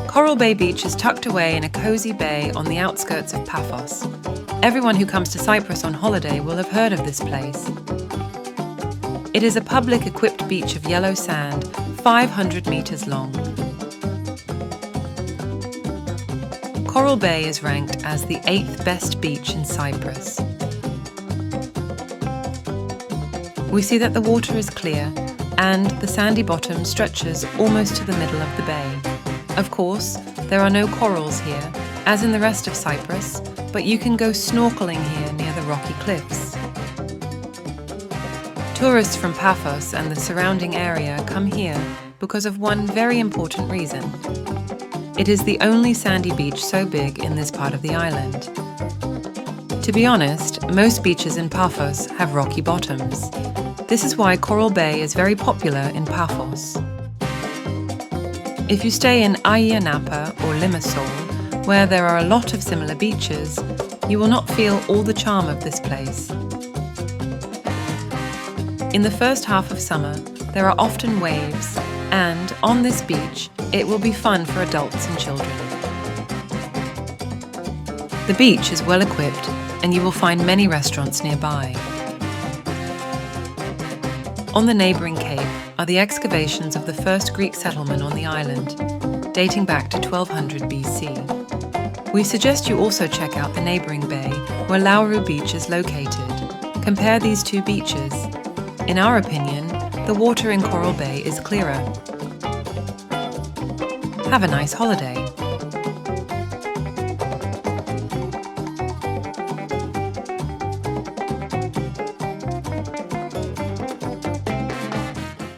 Coral Bay Beach is tucked away in a cozy bay on the outskirts of Paphos. Everyone who comes to Cyprus on holiday will have heard of this place. It is a public equipped beach of yellow sand, 500 meters long. Coral Bay is ranked as the 8th best beach in Cyprus. We see that the water is clear and the sandy bottom stretches almost to the middle of the bay. Of course, there are no corals here, as in the rest of Cyprus, but you can go snorkeling here near the rocky cliffs. Tourists from Paphos and the surrounding area come here because of one very important reason. It is the only sandy beach so big in this part of the island. To be honest, most beaches in Paphos have rocky bottoms. This is why Coral Bay is very popular in Paphos. If you stay in Ayia, Napa or Limassol, where there are a lot of similar beaches, you will not feel all the charm of this place. In the first half of summer, there are often waves, and on this beach, it will be fun for adults and children. The beach is well equipped, and you will find many restaurants nearby. On the neighbouring cape are the excavations of the first Greek settlement on the island, dating back to 1200 BC. We suggest you also check out the neighbouring bay where Lauru Beach is located. Compare these two beaches. In our opinion, the water in Coral Bay is clearer. Have a nice holiday.